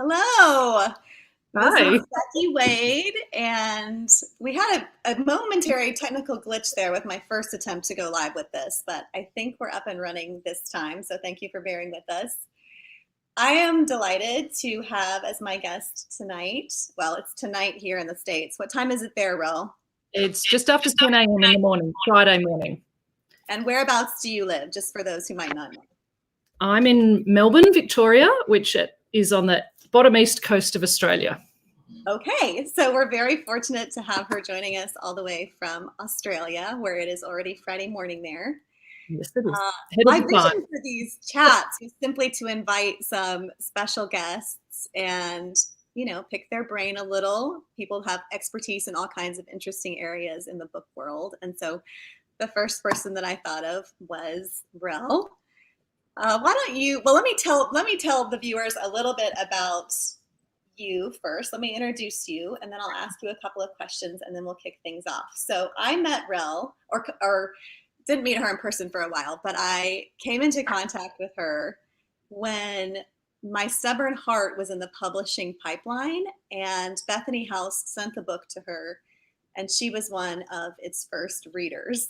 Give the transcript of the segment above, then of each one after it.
Hello. This is Hi. Becky Wade, and we had a momentary technical glitch there with my first attempt to go live with this, but I think we're up and running this time, so thank you for bearing with us. I am delighted to have as my guest tonight, well, it's tonight here in the States. What time is it there, Ro? It's just after 10 a.m. in the morning, Friday morning. And whereabouts do you live, just for those who might not know? I'm in Melbourne, Victoria, which is on the bottom east coast of Australia. Okay, so we're very fortunate to have her joining us all the way from Australia, where it is already Friday morning there. Yes, it is. Ahead of My the time. vision for these chats was simply to invite some special guests and, pick their brain a little. People have expertise in all kinds of interesting areas in the book world. And so the first person that I thought of was Rel. Why don't you, well, let me tell the viewers a little bit about you first. Let me introduce you, and then I'll ask you a couple of questions, and then we'll kick things off. So I met Rel, or didn't meet her in person for a while, but I came into contact with her when My Stubborn Heart was in the publishing pipeline, and Bethany House sent the book to her, and she was one of its first readers.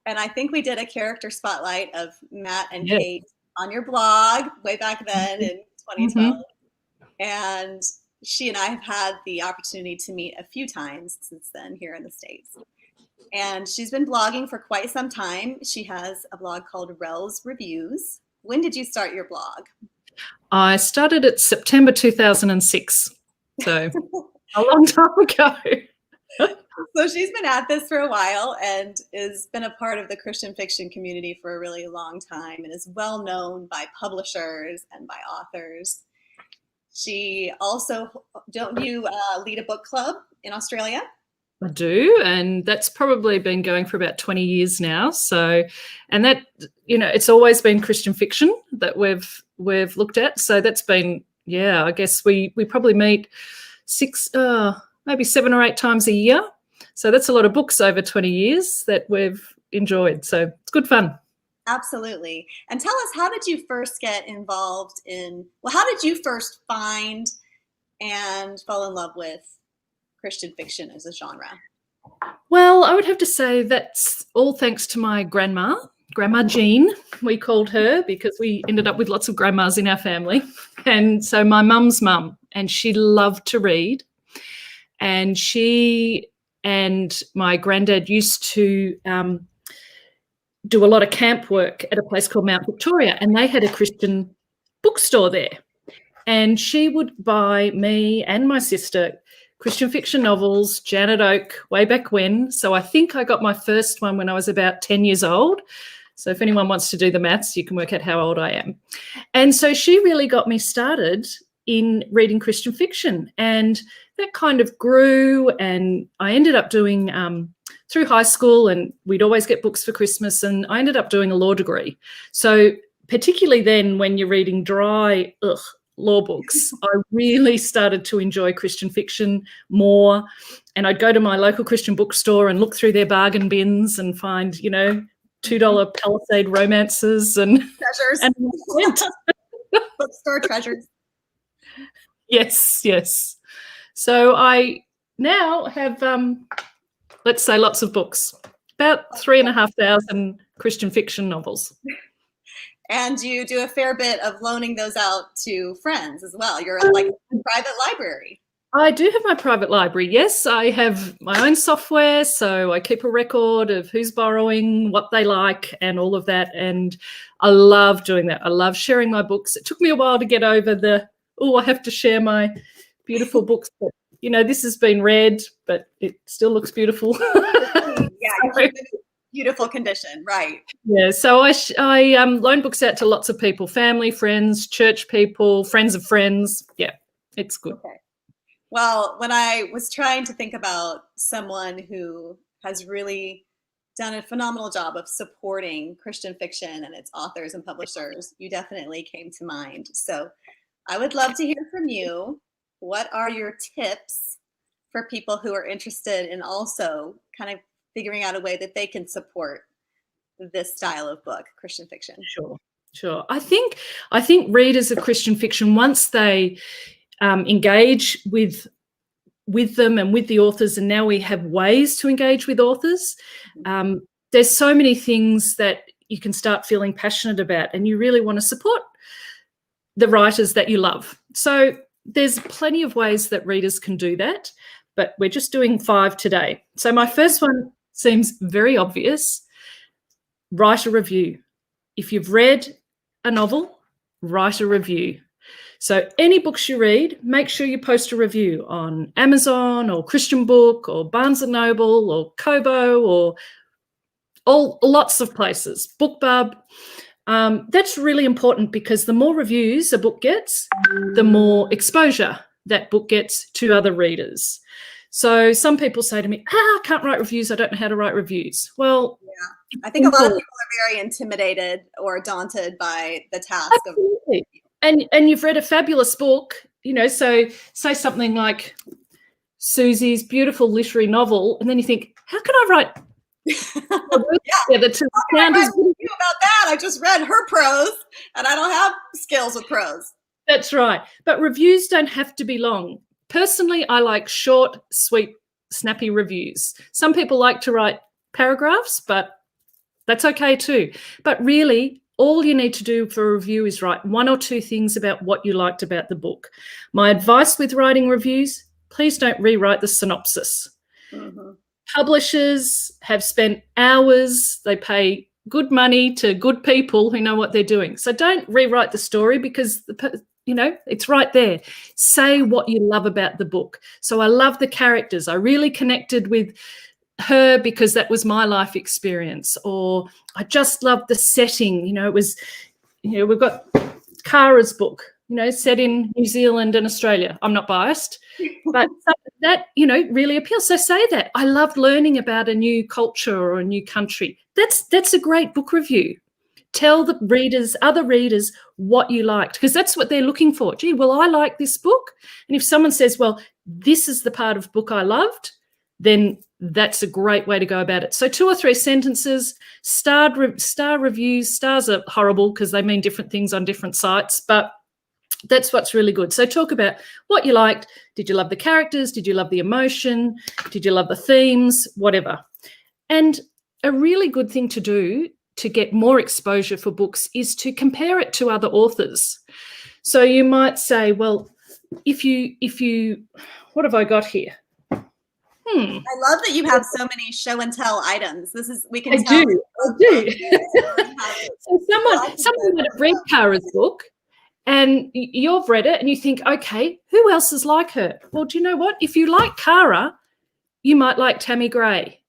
And I think we did a character spotlight of Matt and Yes. Kate on your blog way back then in 2012. Mhm. And she and I have had the opportunity to meet a few times since then here in the States. And she's been blogging for quite some time. She has a blog called Rel's Reviews. When did you start your blog? I started it September 2006, so a long time ago. So she's been at this for a while and has been a part of the Christian fiction community for a really long time and is well known by publishers and by authors. She also, don't you lead a book club in Australia? I do, and that's probably been going for about 20 years now. So, and that, it's always been Christian fiction that we've looked at. So that's been, I guess we probably meet maybe 7 or 8 times a year. So that's a lot of books over 20 years that we've enjoyed. So it's good fun. Absolutely. And tell us, how did you first get involved how did you first find and fall in love with Christian fiction as a genre? Well, I would have to say that's all thanks to my Grandma Jean, we called her, because we ended up with lots of grandmas in our family. And so my mum's mum, and she loved to read. And she and my granddad used to do a lot of camp work at a place called Mount Victoria, and they had a Christian bookstore there. And she would buy me and my sister Christian fiction novels, Janet Oak, way back when. So I think I got my first one when I was about 10 years old. So if anyone wants to do the maths, you can work out how old I am. And so she really got me started in reading Christian fiction. And that kind of grew, and I ended up doing through high school, and we'd always get books for Christmas, and I ended up doing a law degree. So particularly then, when you're reading dry law books, I really started to enjoy Christian fiction more. And I'd go to my local Christian bookstore and look through their bargain bins and find, $2 Palisade romances and Treasures. and Bookstore treasures. Yes. So I now have, let's say, lots of books, about 3,500 Christian fiction novels. And you do a fair bit of loaning those out to friends as well. You're like a private library. I do have my private library. Yes, I have my own software, so I keep a record of who's borrowing, what they like, and all of that. And I love doing that. I love sharing my books. It took me a while to get over I have to share my beautiful books. But, this has been read, but it still looks beautiful. Yeah, beautiful condition, right? Yeah, so I loan books out to lots of people, family, friends, church people, friends of friends. Yeah, it's good. Okay. Well, when I was trying to think about someone who has really done a phenomenal job of supporting Christian fiction and its authors and publishers, you definitely came to mind. So I would love to hear from you. What are your tips for people who are interested in also kind of figuring out a way that they can support this style of book, Christian fiction? Sure. I think readers of Christian fiction, once they engage with them and with the authors, and now we have ways to engage with authors. There's so many things that you can start feeling passionate about, and you really want to support the writers that you love. So there's plenty of ways that readers can do that, but we're just doing 5 today. So my first one seems very obvious. Write a review. If you've read a novel, write a review. So any books you read, make sure you post a review on Amazon or Christian Book or Barnes & Noble or Kobo or lots of places, BookBub. That's really important, because the more reviews a book gets, the more exposure that book gets to other readers. So some people say to me, I can't write reviews. I don't know how to write reviews. Well, yeah, I think a lot of people are very intimidated or daunted by the task. Absolutely. And you've read a fabulous book, so say something like Susie's beautiful literary novel, and then you think, how can I write about that? I just read her prose and I don't have skills with prose. That's right. But reviews don't have to be long. Personally, I like short, sweet, snappy reviews. Some people like to write paragraphs, but that's okay too. But really, all you need to do for a review is write 1 or 2 things about what you liked about the book. My advice with writing reviews, please don't rewrite the synopsis. Publishers have spent hours, they pay good money to good people who know what they're doing. So don't rewrite the story, because it's right there. Say what you love about the book. So I love the characters. I really connected with her because that was my life experience. Or I just loved the setting. It was, we've got Kara's book, set in New Zealand and Australia. I'm not biased, but that, really appeals. So say that. I loved learning about a new culture or a new country. That's a great book review. Tell the readers, other readers, what you liked, because that's what they're looking for. Gee, well, I like this book. And if someone says, well, this is the part of the book I loved, then that's a great way to go about it. So 2 or 3 sentences, star reviews. Stars are horrible because they mean different things on different sites, but that's what's really good. So talk about what you liked. Did you love the characters? Did you love the emotion? Did you love the themes? Whatever. And a really good thing to do to get more exposure for books is to compare it to other authors. So you might say, well, if you, what have I got here? I love that you have so many show and tell items. We can I tell. I do. So someone might have read Kara's book and you've read it and you think, okay, who else is like her? Well, do you know what? If you like Kara, you might like Tammy Gray.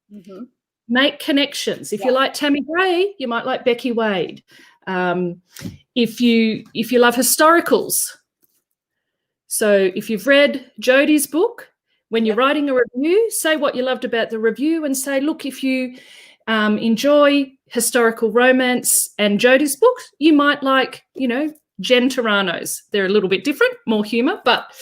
Make connections. If you like Tammy Gray, you might like Becky Wade. If you love historicals, so if you've read Jodie's book, when you're writing a review, say what you loved about the review and say, look, if you enjoy historical romance and Jodie's book, you might like, Jen Tarano's. They're a little bit different, more humour, but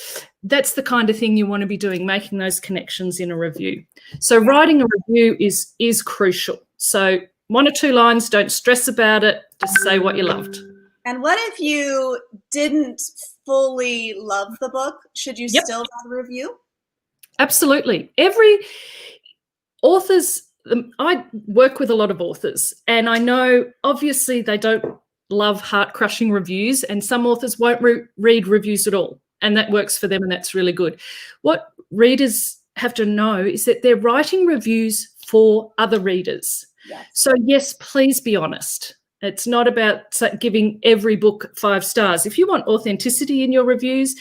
that's the kind of thing you want to be doing, making those connections in a review. So writing a review is crucial. So 1 or 2 lines, don't stress about it, just say what you loved. And what if you didn't fully love the book? Should you still write a review? Absolutely. Every authors, I work with a lot of authors, and I know obviously they don't love heart-crushing reviews, and some authors won't read reviews at all, and that works for them, and that's really good. What readers have to know is that they're writing reviews for other readers. So yes, please be honest. It's not about giving every book 5 stars. If you want authenticity in your reviews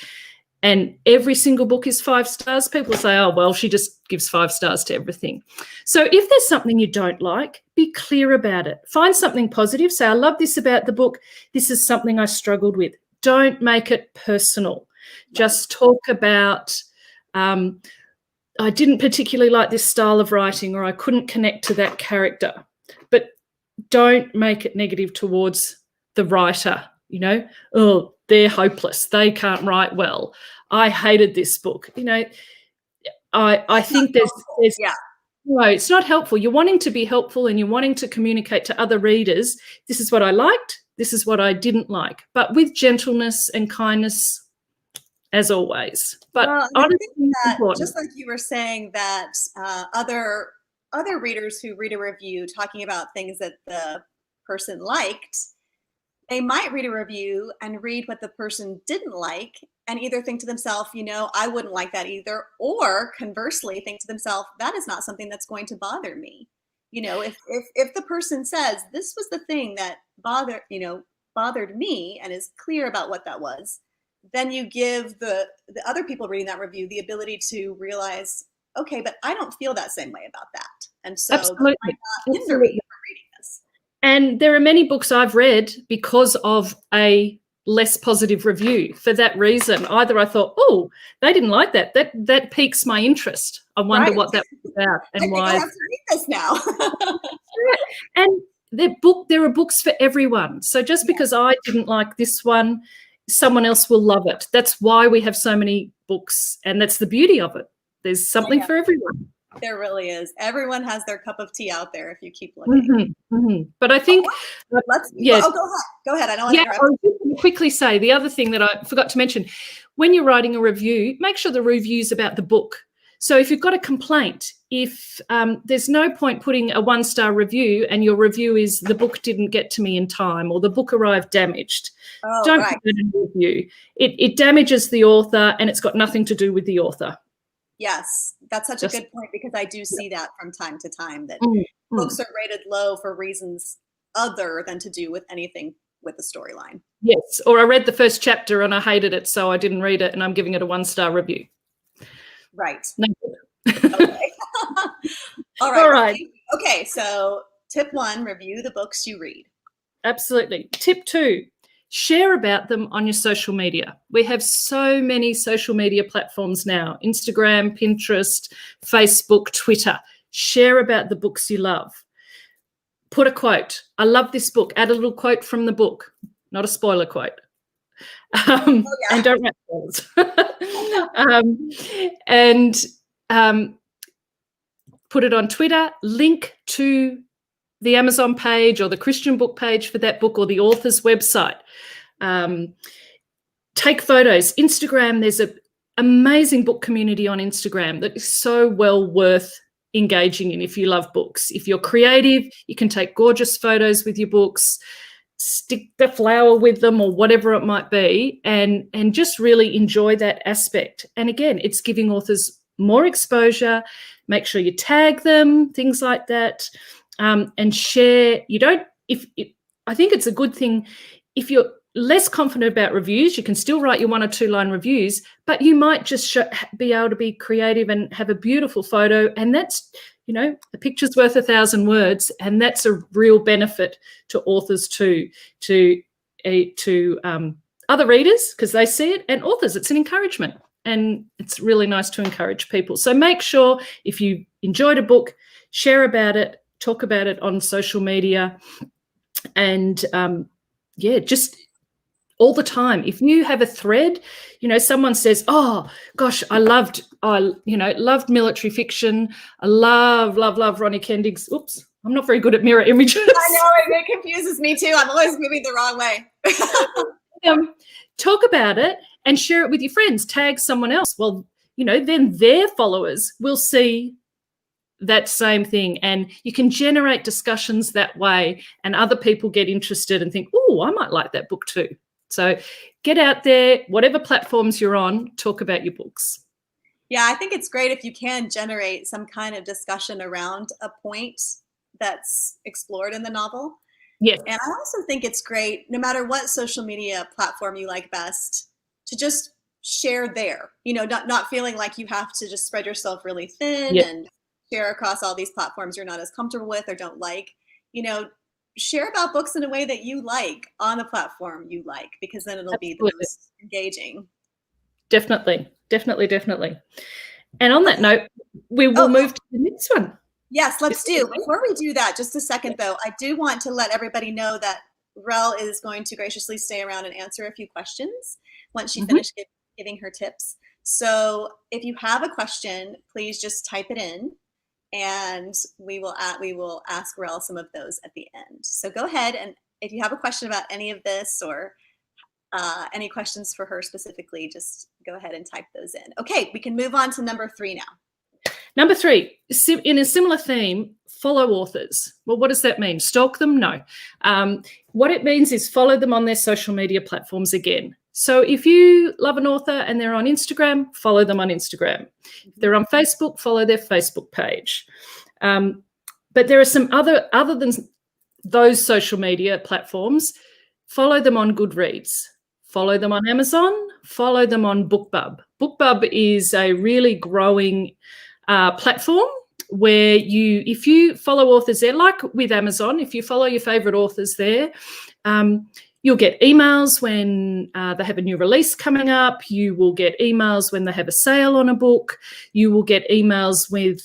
and every single book is 5 stars, people say, oh, well, she just gives 5 stars to everything. So if there's something you don't like, be clear about it. Find something positive. Say, I love this about the book. This is something I struggled with. Don't make it personal. Just talk about, I didn't particularly like this style of writing, or I couldn't connect to that character. But don't make it negative towards the writer, oh, they're hopeless. They can't write well. I hated this book. I think there's no, it's not helpful. You're wanting to be helpful and you're wanting to communicate to other readers, this is what I liked, this is what I didn't like, but with gentleness and kindness as always. But Well, and I honestly, think it's that important. just like you were saying that other readers who read a review talking about things that the person liked, they might read a review and read what the person didn't like and either think to themselves, I wouldn't like that either, or conversely think to themselves, that is not something that's going to bother me. If the person says this was the thing that bothered me and is clear about what that was, then you give the other people reading that review the ability to realize, okay, but I don't feel that same way about that. And so that might Absolutely. not hinder me Absolutely. from reading this. And there are many books I've read because of a less positive review for that reason. Either I thought, oh, they didn't like that. That piques my interest. I wonder Right. what that was about I and think I why. have to read this now. And there are books for everyone. So just Yeah, because I didn't like this one, someone else will love it. That's why we have so many books, and that's the beauty of it. There's I something know. for everyone. There really is. Everyone has their cup of tea out there if you keep looking. But I think, yeah, Oh, go ahead. Go ahead. I don't want to yeah, interrupt. I'll just quickly say the other thing that I forgot to mention. When you're writing a review, make sure the review's about the book. So if you've got a complaint, if there's no point putting a 1-star review and your review is the book didn't get to me in time or the book arrived damaged, Oh, don't right. put that in a review. It damages the author and it's got nothing to do with the author. Yes, that's such a Just good point because I do see that from time to time that mm, books mm. are rated low for reasons other than to do with anything with the storyline. Yes, or I read the first chapter and I hated it, so I didn't read it and I'm giving it a 1-star review. Right. No. Okay. All right. All Well, right. okay. So, tip 1, review the books you read. Absolutely. Tip 2, share about them on your social media. We have so many social media platforms now: Instagram, Pinterest, Facebook, Twitter. Share about the books you love. Put a quote. I love this book. Add a little quote from the book, not a spoiler quote. Oh, yeah. And don't write spoilers. And put it on Twitter. Link to the Amazon page or the Christian book page for that book or the author's website. Take photos. Instagram, there's an amazing book community on Instagram that is so well worth engaging in if you love books. If you're creative, you can take gorgeous photos with your books, stick the flower with them or whatever it might be, and just really enjoy that aspect. And again, it's giving authors more exposure. Make sure you tag them, things like that, and share. I think it's a good thing if you're less confident about reviews. You can still write your 1 or 2 line reviews, but you might just be able to be creative and have a beautiful photo, and that's, a picture's worth 1,000 words, and that's a real benefit to authors too, to other readers because they see it, and authors, it's an encouragement, and it's really nice to encourage people. So make sure if you enjoyed a book, share about it, talk about it on social media, and just all the time. If you have a thread, someone says, oh gosh, I loved military fiction. I love Ronnie Kendrick's. Oops, I'm not very good at mirror images. I know, it confuses me too. I'm always moving the wrong way. Talk about it and share it with your friends. Tag someone else. Well, then their followers will see that same thing, and you can generate discussions that way, and other people get interested and think, oh, I might like that book too. So get out there, whatever platforms you're on, talk about your books. Yeah, I think it's great if you can generate some kind of discussion around a point that's explored in the novel. Yes. And I also think it's great, no matter what social media platform you like best, to just share there. Not feeling like you have to just spread yourself really thin Yes. and share across all these platforms you're not as comfortable with or don't like. Share about books in a way that you like on the platform you like, because then it'll be the Absolutely. most engaging. Definitely. And on that note, we will move to the next one. Yes, let's do. Before we do that, just a second though, I do want to let everybody know that Rel is going to graciously stay around and answer a few questions once she finished giving her tips. So if you have a question, please just type it in, and we will ask Rel some of those at the end. So go ahead, and if you have a question about any of this or any questions for her specifically, just go ahead and type those in. Okay, we can move on to number 3 now. Number 3, in a similar theme, follow authors. Well, what does that mean? Stalk them? No. What it means is follow them on their social media platforms again. So if you love an author and they're on Instagram, follow them on Instagram. If they're on Facebook, follow their Facebook page. But there are some other than those social media platforms, follow them on Goodreads, follow them on Amazon, follow them on BookBub. BookBub is a really growing platform where if you follow authors there, like with Amazon, if you follow your favorite authors there, you'll get emails when they have a new release coming up. You will get emails when they have a sale on a book. You will get emails with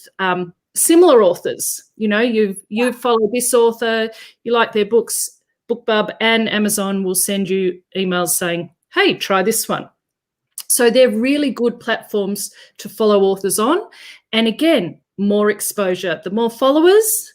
similar authors. You know, you follow this author, you like their books. BookBub and Amazon will send you emails saying, hey, try this one. So they're really good platforms to follow authors on. And again, more exposure. The more followers,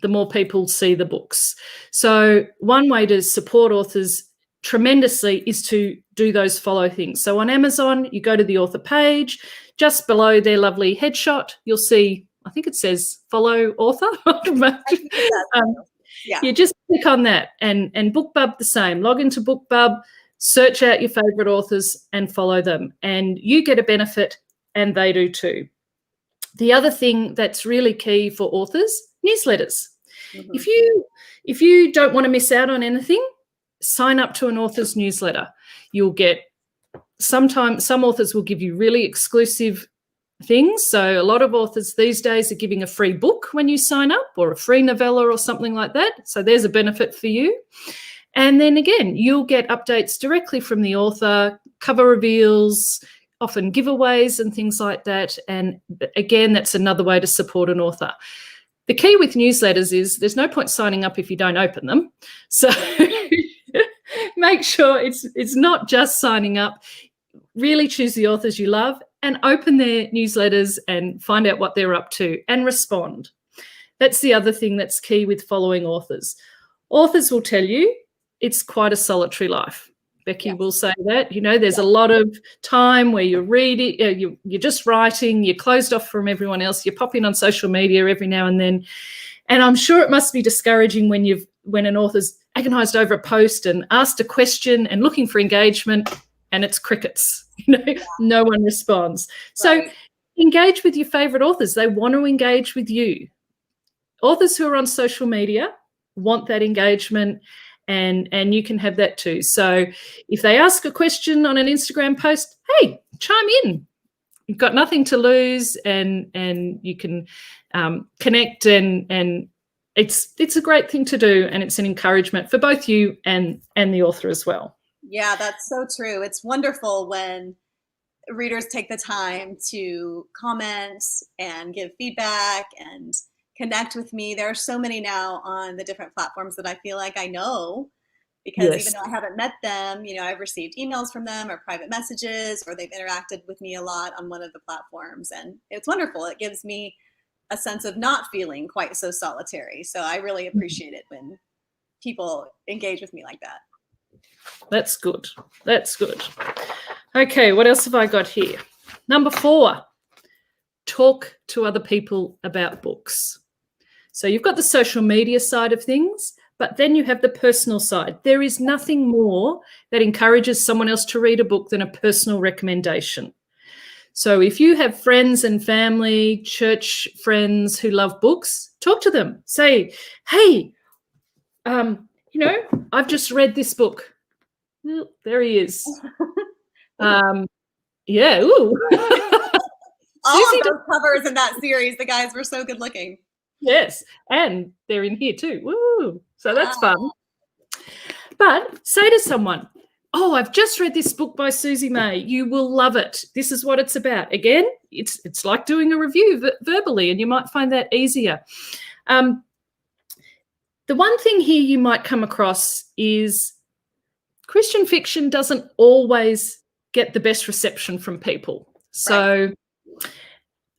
the more people see the books. So one way to support authors tremendously is to do those follow things. So on Amazon, you go to the author page, just below their lovely headshot, you'll see, I think it says follow author. You just click on that, and BookBub the same. Log into BookBub, search out your favorite authors and follow them, and you get a benefit and they do too. The other thing that's really key for authors, newsletters. If you don't want to miss out on anything, sign up to an author's newsletter. You'll get some authors will give you really exclusive things. So a lot of authors these days are giving a free book when you sign up, or a free novella or something like that. So there's a benefit for you. And then again, you'll get updates directly from the author, cover reveals, often giveaways and things like that. And again, that's another way to support an author. The key with newsletters is there's no point signing up if you don't open them. So make sure it's not just signing up. Really choose the authors you love and open their newsletters and find out what they're up to and respond. That's the other thing that's key with following authors. Authors will tell you it's quite a solitary life. Becky will say that. You know, there's a lot of time where you're reading, you're just writing, you're closed off from everyone else, you're popping on social media every now and then. And I'm sure it must be discouraging when an author's agonised over a post and asked a question and looking for engagement, and it's crickets. You know, no one responds. So engage with your favourite authors. They want to engage with you. Authors who are on social media want that engagement, and you can have that too. So if they ask a question on an Instagram post, hey, chime in. You've got nothing to lose, and you can connect, and it's a great thing to do, and it's an encouragement for both you and the author as well. Yeah, that's so true. It's wonderful when readers take the time to comment and give feedback and connect with me. There are so many now on the different platforms that I feel like I know, because even though I haven't met them, you know, I've received emails from them or private messages, or they've interacted with me a lot on one of the platforms, and it's wonderful. It gives me a sense of not feeling quite so solitary. So I really appreciate it when people engage with me like that. That's good. That's good. Okay, what else have I got here? Number 4, talk to other people about books. So you've got the social media side of things, but then you have the personal side. There is nothing more that encourages someone else to read a book than a personal recommendation. So if you have friends and family, church friends who love books, talk to them. Say, hey, you know, I've just read this book. Well, there he is. Yeah. Ooh. All of those covers in that series, the guys were so good looking. Yes, and they're in here too. Woo! So that's fun. But say to someone, oh, I've just read this book by Susie May. You will love it. This is what it's about. Again, it's like doing a review verbally, and you might find that easier. The one thing here you might come across is Christian fiction doesn't always get the best reception from people. So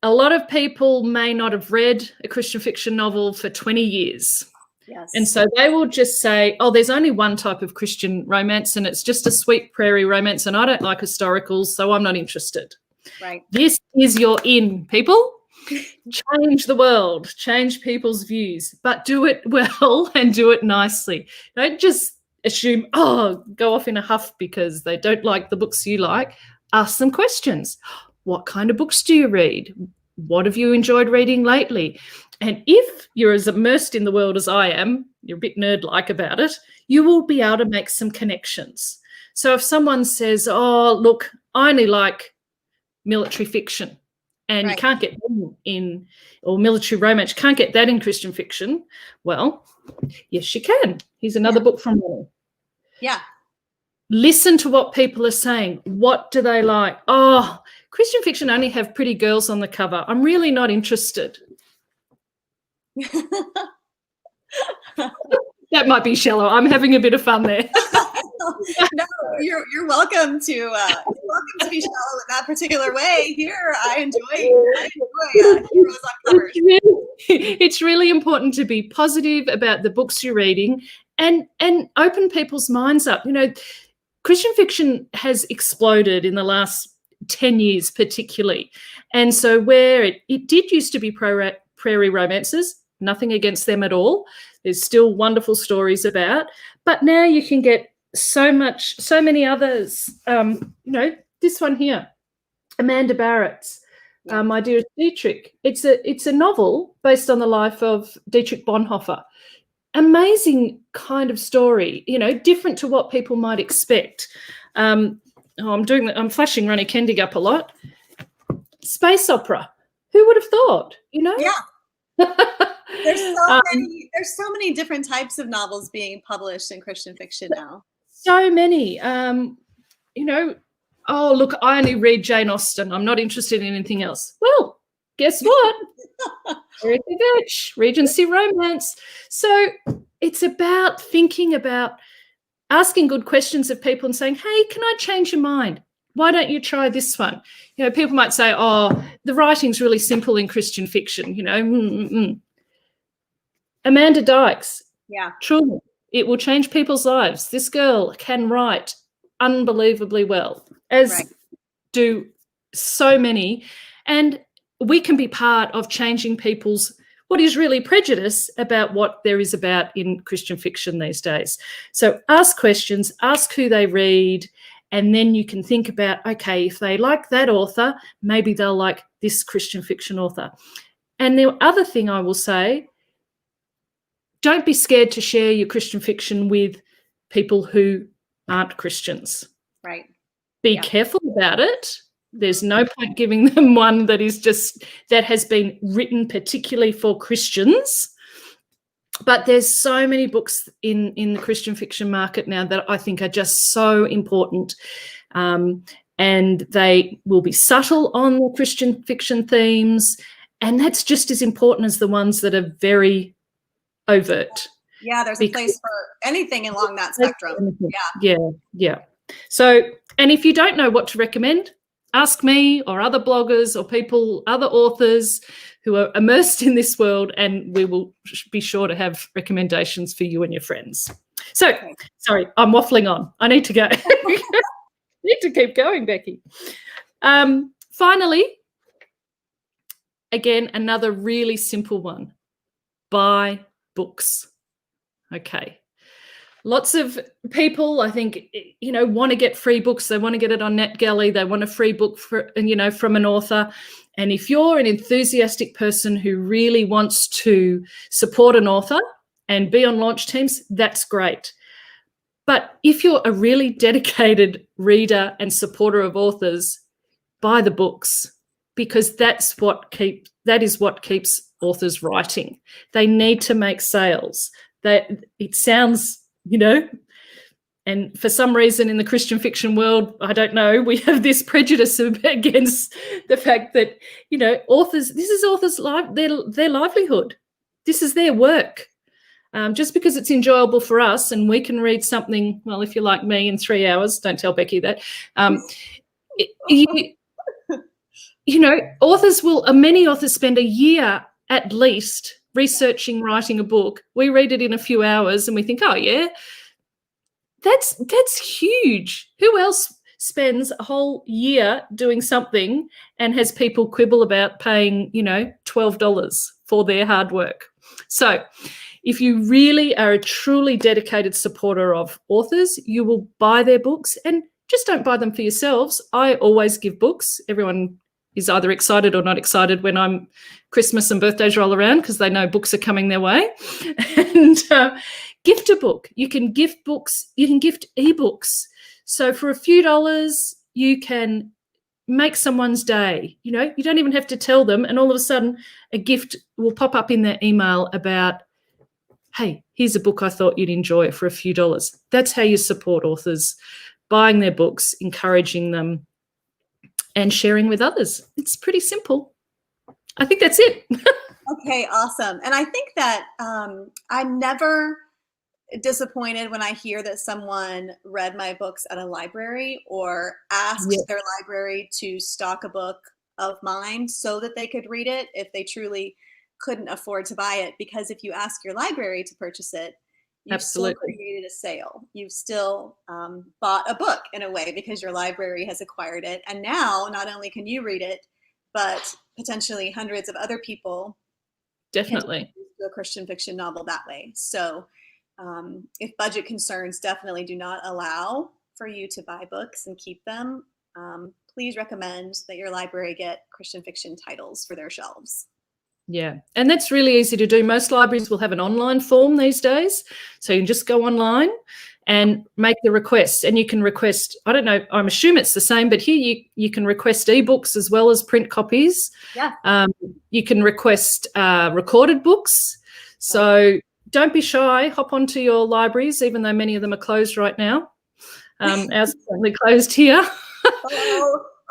a lot of people may not have read a Christian fiction novel for 20 years. And Yes. so they will just say, oh, there's only one type of Christian romance, and it's just a sweet prairie romance, and I don't like historicals, so I'm not interested. Right. This is your in, people. Change the world, change people's views, but do it well and do it nicely. Don't just assume, oh, go off in a huff because they don't like the books you like. Ask them questions. What kind of books do you read? What have you enjoyed reading lately? And if you're as immersed in the world as I am, you're a bit nerd-like about it, you will be able to make some connections. So if someone says, oh, look, I only like military fiction, and you can't get that in, or military romance, you can't get that in Christian fiction. Well, yes, you can. Here's another book from me. Yeah. Listen to what people are saying. What do they like? Oh, Christian fiction only have pretty girls on the cover. I'm really not interested. That might be shallow. I'm having a bit of fun there. No, you're welcome to be shallow in that particular way. Here, I enjoy heroes on covers. It's really important to be positive about the books you're reading and open people's minds up. You know, Christian fiction has exploded in the last 10 years particularly. And so where it did used to be prairie romances, nothing against them at all. There's still wonderful stories about, but now you can get so many others. You know, this one here, Amanda Barrett's My Dearest Dietrich. It's a novel based on the life of Dietrich Bonhoeffer. Amazing kind of story, you know, different to what people might expect. I'm flashing Ronnie Kendig up a lot. Space opera. Who would have thought, you know? Yeah. There's so many different types of novels being published in Christian fiction now. So many. You know, oh, look, I only read Jane Austen. I'm not interested in anything else. Well, guess what? Erica Vetch, Regency Romance. So it's about thinking about asking good questions of people and saying, hey, can I change your mind? Why don't you try this one? You know, people might say, oh, the writing's really simple in Christian fiction, you know. Amanda Dykes. Yeah. Truly, it will change people's lives. This girl can write unbelievably well, as do so many. And we can be part of changing people's what is really prejudice about what there is about in Christian fiction these days. So ask questions, ask who they read, and then you can think about, okay, if they like that author, maybe they'll like this Christian fiction author. And the other thing I will say, don't be scared to share your Christian fiction with people who aren't Christians. Right. Be careful about it. There's no point giving them one that has been written particularly for Christians. But there's so many books in the Christian fiction market now that I think are just so important. And they will be subtle on the Christian fiction themes. And that's just as important as the ones that are very overt. Yeah, there's a place for anything along that spectrum. Yeah. So, and if you don't know what to recommend, ask me or other bloggers or people, other authors who are immersed in this world, and we will be sure to have recommendations for you and your friends. So, sorry, I'm waffling on. I need to go. Need to keep going, Becky. Finally, again, another really simple one. Buy books. Okay. Lots of people, I think, you know, want to get free books. They want to get it on NetGalley. They want a free book from an author. And if you're an enthusiastic person who really wants to support an author and be on launch teams, that's great. But if you're a really dedicated reader and supporter of authors, buy the books, because that is what keeps authors writing. They need to make sales. It sounds, you know, and for some reason in the Christian fiction world, I don't know, we have this prejudice against the fact that, you know, authors, this is authors' their livelihood. This is their work. Just because it's enjoyable for us and we can read something, well, if you're like me, in 3 hours, don't tell Becky that, you know, many authors spend a year at least researching, writing a book. We read it in a few hours and we think, oh, yeah, that's huge. Who else spends a whole year doing something and has people quibble about paying, $12 for their hard work? So if you really are a truly dedicated supporter of authors, you will buy their books, and just don't buy them for yourselves. I always give books. Everyone is either excited or not excited when Christmas and birthdays roll around, because they know books are coming their way. And gift a book. You can gift books. You can gift ebooks. So for a few dollars, you can make someone's day. You don't even have to tell them, and all of a sudden a gift will pop up in their email about, hey, here's a book I thought you'd enjoy for a few dollars. That's how you support authors, buying their books, encouraging them, and sharing with others. It's pretty simple. I think that's it. Okay, awesome. And I think that I'm never disappointed when I hear that someone read my books at a library or asked their library to stock a book of mine so that they could read it if they truly couldn't afford to buy it. Because if you ask your library to purchase it, you've still created a sale. You've still bought a book in a way, because your library has acquired it. And now not only can you read it, but potentially hundreds of other people definitely can do a Christian fiction novel that way. So if budget concerns definitely do not allow for you to buy books and keep them, please recommend that your library get Christian fiction titles for their shelves. Yeah, and that's really easy to do. Most libraries will have an online form these days, so you can just go online and make the request. And you can request, I don't know, I'm assuming it's the same, but here you can request ebooks as well as print copies. Yeah. You can request recorded books. So don't be shy. Hop onto your libraries, even though many of them are closed right now. Ours is certainly closed here.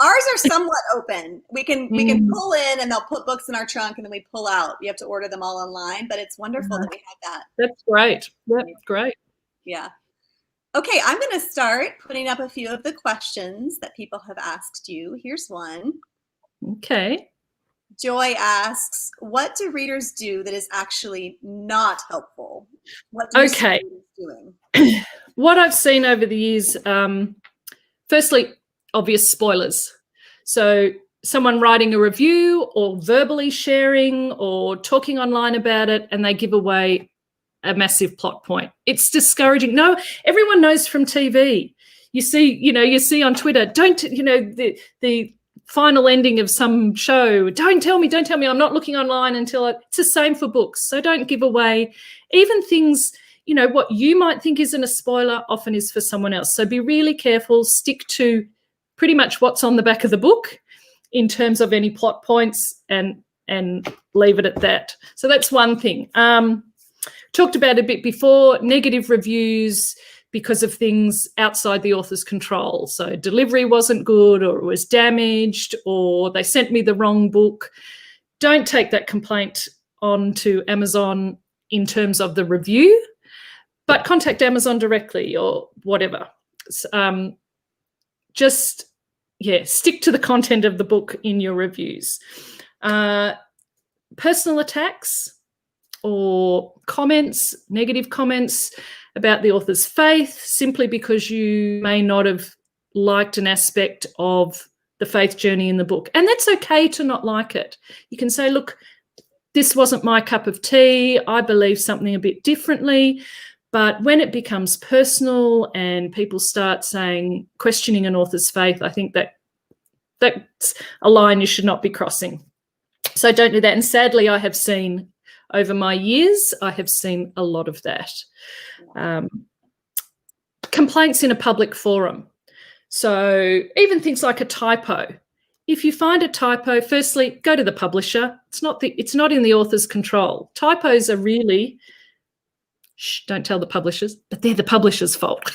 Ours are somewhat open. We can pull in and they'll put books in our trunk and then we pull out. You have to order them all online, but it's wonderful that we have that. That's great. Yep, great. Yeah. Okay, I'm going to start putting up a few of the questions that people have asked you. Here's one. Okay. Joy asks, what do readers do that is actually not helpful? What do readers doing? What I've seen over the years, firstly, obvious spoilers. So someone writing a review or verbally sharing or talking online about it, and they give away a massive plot point. It's discouraging. No, everyone knows from TV. You see on Twitter, the final ending of some show. Don't tell me. I'm not looking online until it's the same for books. So don't give away even things, what you might think isn't a spoiler often is for someone else. So be really careful. Stick to pretty much what's on the back of the book in terms of any plot points, and leave it at that. So that's one thing. Talked about a bit before, negative reviews because of things outside the author's control. So delivery wasn't good, or it was damaged, or they sent me the wrong book. Don't take that complaint on to Amazon in terms of the review, but contact Amazon directly or whatever. Stick to the content of the book in your reviews. Personal attacks or comments, negative comments about the author's faith, simply because you may not have liked an aspect of the faith journey in the book. And that's okay to not like it. You can say, look, this wasn't my cup of tea. I believe something a bit differently. But when it becomes personal and people start questioning an author's faith, I think that's a line you should not be crossing. So don't do that. And sadly, over my years, I have seen a lot of that. Complaints in a public forum. So even things like a typo. If you find a typo, firstly, go to the publisher. It's not in the author's control. Typos are really, don't tell the publishers, but they're the publisher's fault.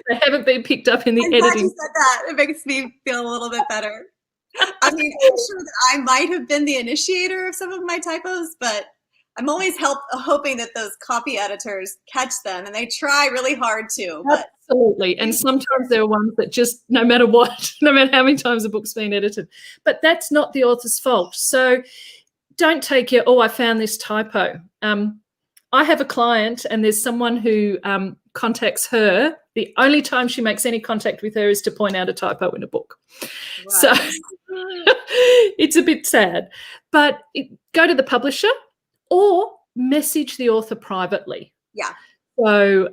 They haven't been picked up in the editing. I'm glad you said that. It makes me feel a little bit better. I mean, I'm sure that I might have been the initiator of some of my typos, but I'm always hoping that those copy editors catch them, and they try really hard to. But absolutely. And sometimes there are ones that just, no matter what, no matter how many times a book's been edited, but that's not the author's fault. So don't take your, oh, I found this typo. I have a client and there's someone who contacts her. The only time she makes any contact with her is to point out a typo in a book. Right. So it's a bit sad. But go to the publisher or message the author privately. Yeah. So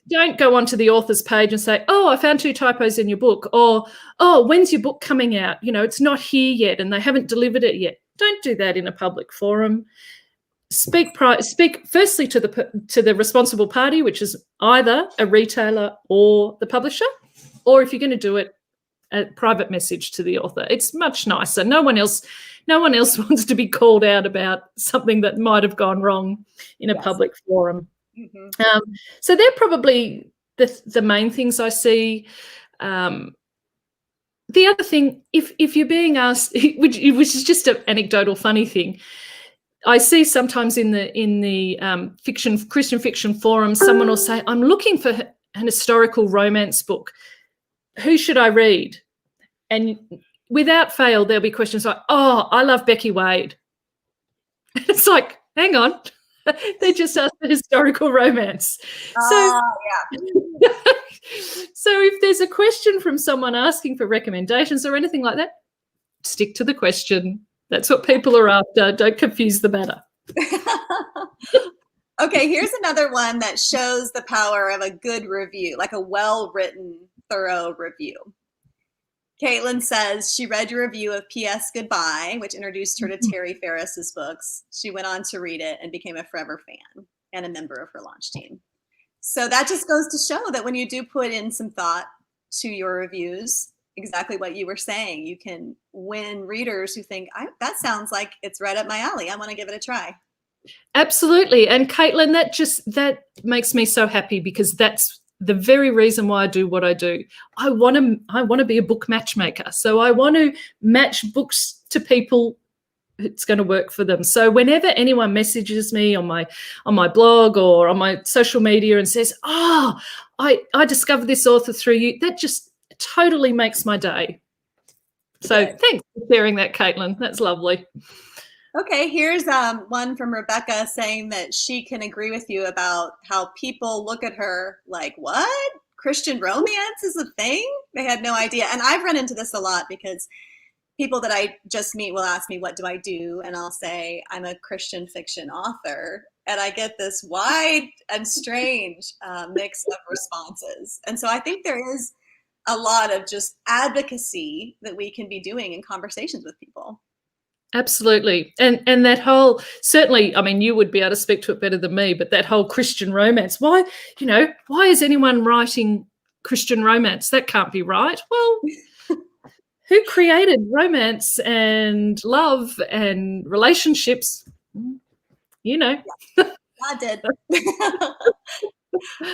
don't go onto the author's page and say, oh, I found 2 typos in your book, or, oh, when's your book coming out? You know, it's not here yet and they haven't delivered it yet. Don't do that in a public forum. Speak firstly to the responsible party, which is either a retailer or the publisher, or if you're going to do it, a private message to the author. It's much nicer. No one else wants to be called out about something that might have gone wrong in a public forum. Mm-hmm. So they're probably the main things I see. The other thing, if you're being asked, which is just an anecdotal funny thing, I see sometimes in the Christian fiction forums, someone will say, I'm looking for an historical romance book. Who should I read? And without fail, there'll be questions like, oh, I love Becky Wade. It's like, hang on. They just asked for historical romance. So if there's a question from someone asking for recommendations or anything like that, stick to the question. That's what people are after. Don't confuse the matter. Okay, here's another one that shows the power of a good review, like a well-written, thorough review. Caitlin says she read your review of P.S. Goodbye, which introduced her to Terry Ferris's books. She went on to read it and became a forever fan and a member of her launch team. So that just goes to show that when you do put in some thought to your reviews, exactly what you were saying, you can win readers who think, that sounds like it's right up my alley. I want to give it a try. Absolutely. And Caitlin, that makes me so happy, because that's the very reason why I do what I do. I want to be a book matchmaker. So I want to match books to people it's going to work for them. So whenever anyone messages me on my blog or on my social media and says, oh, I discovered this author through you, that just totally makes my day. So thanks for sharing that, Caitlin. That's lovely. Okay, here's one from Rebecca saying that she can agree with you about how people look at her like, what? Christian romance is a thing? They had no idea. And I've run into this a lot, because people that I just meet will ask me, what do I do? And I'll say, I'm a Christian fiction author. And I get this wide and strange mix of responses. And so I think there is a lot of just advocacy that we can be doing in conversations with people. Absolutely. And that whole, certainly, I mean, you would be able to speak to it better than me, but that whole Christian romance, why is anyone writing Christian romance? That can't be right. Well, who created romance and love and relationships? You know. God did.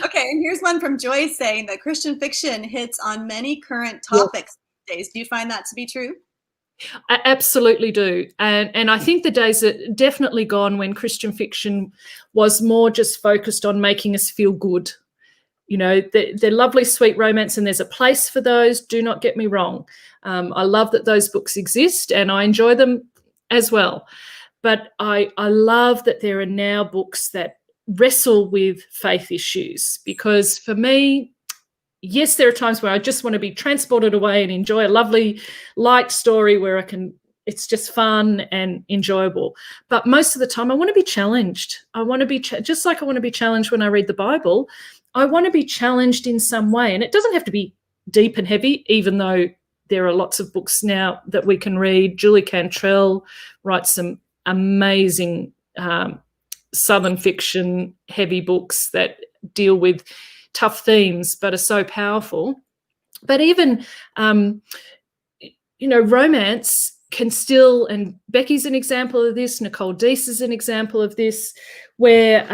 Okay, and here's one from Joyce saying that Christian fiction hits on many current topics these days. Do you find that to be true? I absolutely do. And I think the days are definitely gone when Christian fiction was more just focused on making us feel good. You know, they're lovely, sweet romance, and there's a place for those. Do not get me wrong. I love that those books exist and I enjoy them as well. But I love that there are now books that wrestle with faith issues, because for me, yes, there are times where I just want to be transported away and enjoy a lovely, light story where it's just fun and enjoyable. But most of the time I want to be challenged. I want to be, just like I want to be challenged when I read the Bible, I want to be challenged in some way. And it doesn't have to be deep and heavy, even though there are lots of books now that we can read. Julie Cantrell writes some amazing Southern fiction heavy books that deal with tough themes but are so powerful. But even romance can still, and Becky's an example of this, Nicole Deese is an example of this, where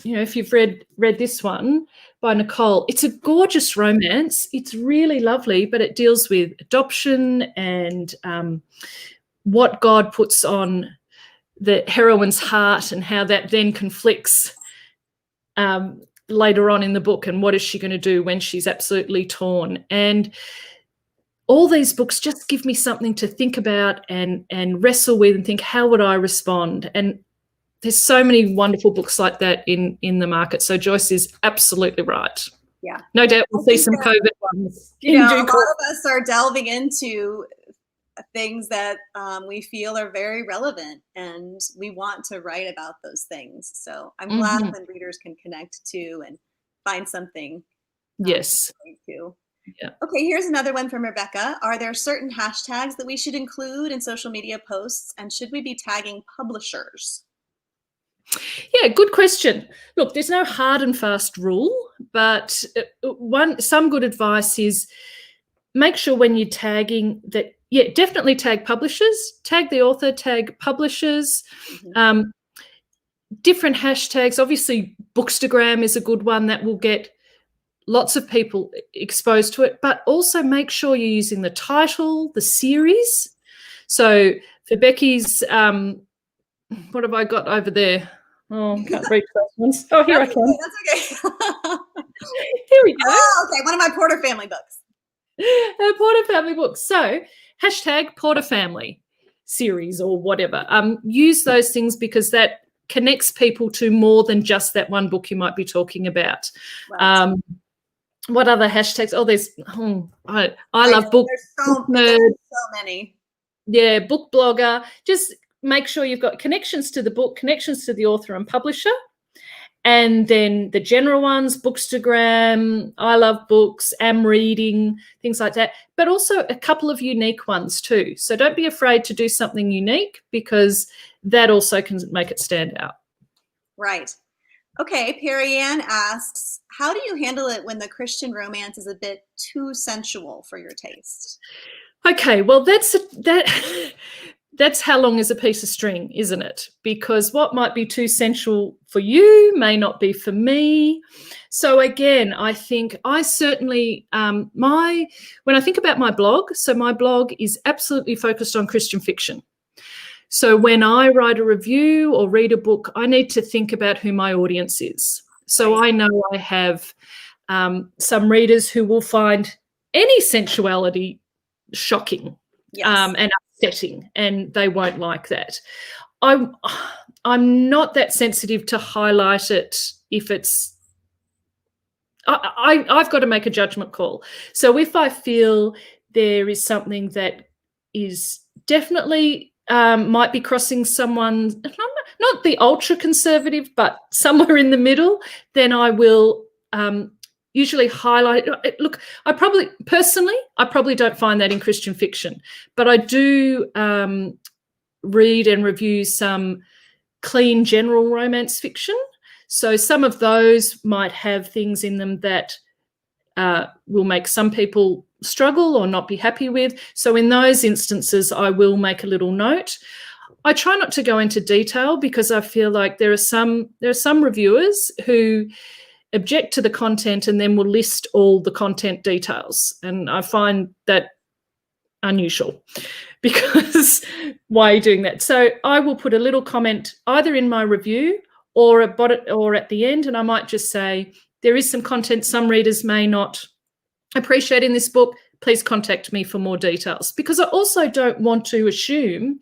if you've read this one by Nicole, it's a gorgeous romance. It's really lovely, but it deals with adoption and what God puts on the heroine's heart and how that then conflicts later on in the book, and what is she going to do when she's absolutely torn. And all these books just give me something to think about and wrestle with and think, how would I respond? And there's so many wonderful books like that in the market. So Joyce is absolutely right. Yeah. No doubt we'll I see think some that, COVID ones you in know, a due lot course. of us are delving into things that we feel are very relevant, and we want to write about those things. So I'm glad Mhm. when readers can connect to and find something Yes. to. Yeah. Okay, here's another one from Rebecca. Are there certain hashtags that we should include in social media posts, and should we be tagging publishers? Yeah, good question. Look, there's no hard and fast rule, but some good advice is make sure when you're tagging that, yeah, definitely tag publishers, tag the author, tag publishers, different hashtags. Obviously, Bookstagram is a good one that will get lots of people exposed to it, but also make sure you're using the title, the series. So for Becky's, what have I got over there? Oh, I can't reach those ones. Oh, here I can. That's okay. Here we go. Oh, okay, one of my Porter family books. Porter family books. So hashtag Porter family series or whatever. Use those things because that connects people to more than just that one book you might be talking about. Right. What other hashtags? Oh, there's I love book nerd. There's so many. Yeah, book blogger. Just make sure you've got connections to the book, connections to the author and publisher. And then the general ones, Bookstagram, I love books, am reading, things like that. But also a couple of unique ones too. So don't be afraid to do something unique because that also can make it stand out. Right. Okay, Perry Ann asks, how do you handle it when the Christian romance is a bit too sensual for your taste? Okay, well, that's how long is a piece of string, isn't it? Because what might be too sensual for you may not be for me. So again, I think I certainly, when I think about my blog, so my blog is absolutely focused on Christian fiction. So when I write a review or read a book, I need to think about who my audience is. So I know I have some readers who will find any sensuality shocking and upsetting, and they won't like that. I'm not that sensitive to highlight it if it's. I've got to make a judgment call. So if I feel there is something that is definitely might be crossing someone, not the ultra conservative, but somewhere in the middle, then I will usually highlight it. Look, I probably don't find that in Christian fiction, but I do read and review some clean general romance fiction. So some of those might have things in them that will make some people struggle or not be happy with. So in those instances, I will make a little note. I try not to go into detail because I feel like there are some reviewers who object to the content and then will list all the content details. And I find that unusual because why are you doing that? So I will put a little comment either in my review or at the end, and I might just say, there is some content some readers may not appreciate in this book. Please contact me for more details, because I also don't want to assume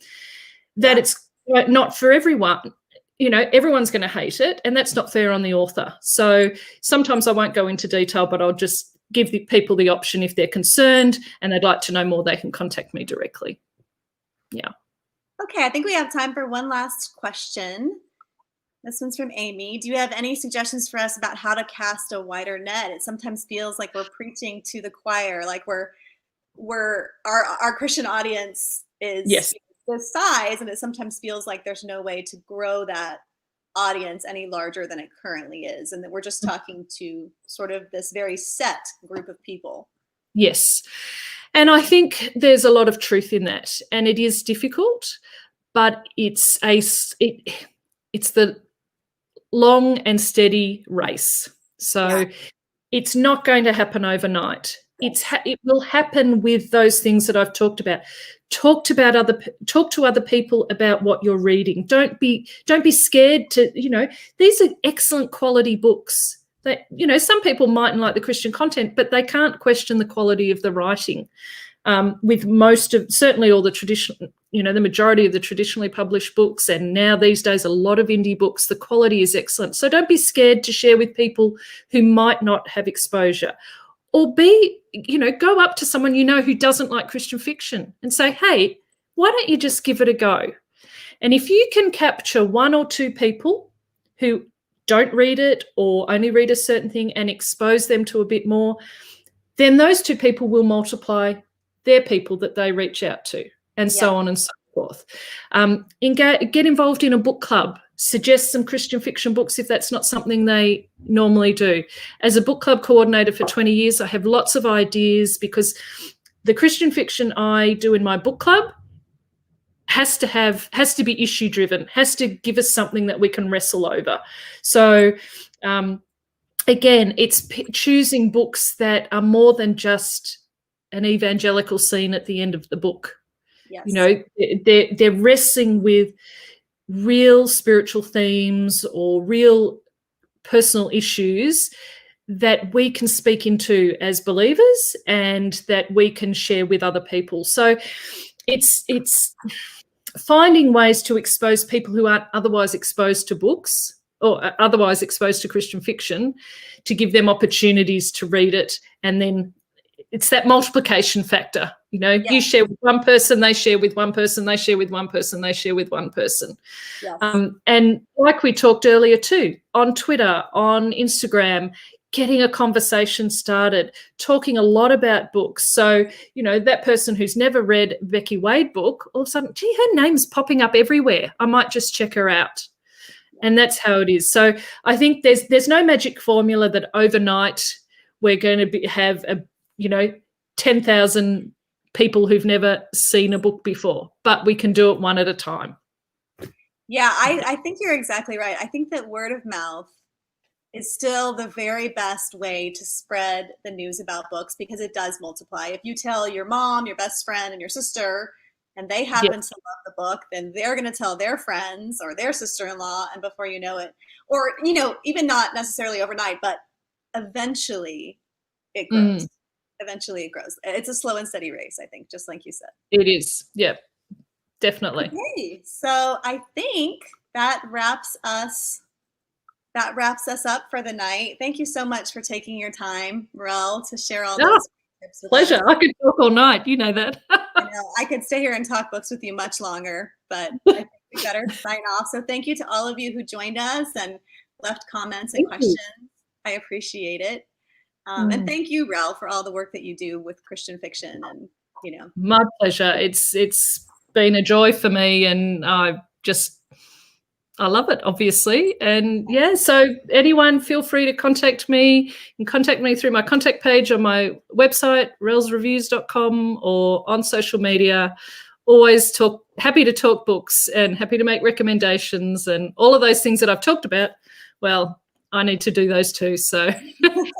that it's not for everyone. You know, everyone's going to hate it, and that's not fair on the author. So sometimes I won't go into detail, but I'll just give the people the option if they're concerned and they'd like to know more, they can contact me directly. Yeah. Okay, I think we have time for one last question. This one's from Amy. Do you have any suggestions for us about how to cast a wider net? It sometimes feels like we're preaching to the choir, like our Christian audience is this size, and it sometimes feels like there's no way to grow that audience any larger than it currently is, and that we're just talking to sort of this very set group of people. Yes. And I think there's a lot of truth in that, and it is difficult, but it's the long and steady race. So it's not going to happen overnight. It will happen with those things that I've talked about. Talk to other people about what you're reading. Don't be scared to, these are excellent quality books. That, some people mightn't like the Christian content, but they can't question the quality of the writing. with most of, certainly all the traditional, the majority of the traditionally published books, and now these days a lot of indie books, the quality is excellent. So don't be scared to share with people who might not have exposure. Or go up to someone who doesn't like Christian fiction and say, hey, why don't you just give it a go? And if you can capture one or two people who don't read it or only read a certain thing and expose them to a bit more, then those two people will multiply their people that they reach out to, and so on and so forth. Get involved in a book club. Suggest some Christian fiction books if that's not something they normally do. As a book club coordinator for 20 years, I have lots of ideas, because the Christian fiction I do in my book club has to be issue driven, has to give us something that we can wrestle over. So again, it's choosing books that are more than just an evangelical scene at the end of the book. Yes. They're wrestling with real spiritual themes or real personal issues that we can speak into as believers and that we can share with other people. So it's finding ways to expose people who aren't otherwise exposed to books or otherwise exposed to Christian fiction, to give them opportunities to read it. And then it's that multiplication factor. You share with one person, they share with one person, they share with one person, they share with one person. Yes. And like we talked earlier too, on Twitter, on Instagram, getting a conversation started, talking a lot about books. So, that person who's never read Becky Wade book, all of a sudden, gee, her name's popping up everywhere. I might just check her out. And that's how it is. So I think there's no magic formula that overnight we're going to have 10,000 people who've never seen a book before, but we can do it one at a time. Yeah, I think you're exactly right. I think that word of mouth is still the very best way to spread the news about books, because it does multiply. If you tell your mom, your best friend, and your sister, and they happen to love the book, then they're going to tell their friends or their sister-in-law, and before you know it, or, even not necessarily overnight, but eventually it grows. Eventually it grows. It's a slow and steady race, I think, just like you said. It is. Yeah, definitely. Okay, so I think that wraps us up for the night. Thank you so much for taking your time, Morel, to share all those tips with pleasure. us. I could talk all night. You know that. I know. I could stay here and talk books with you much longer, but I think we better sign off. So thank you to all of you who joined us and left comments and questions. I appreciate it. And thank you, Rel, for all the work that you do with Christian fiction. And my pleasure. It's been a joy for me, and I love it, obviously. And so anyone, feel free to contact me. You can contact me through my contact page on my website, relsreviews.com, or on social media. Always happy to talk books and happy to make recommendations and all of those things that I've talked about. Well, I need to do those too. So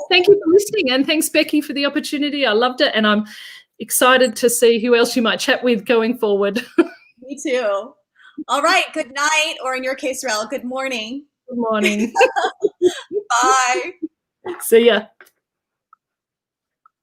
thank you for listening, and thanks, Becky, for the opportunity. I loved it, and I'm excited to see who else you might chat with going forward. Me too. All right. Good night, or in your case, Rel, good morning. Good morning. Bye. See ya.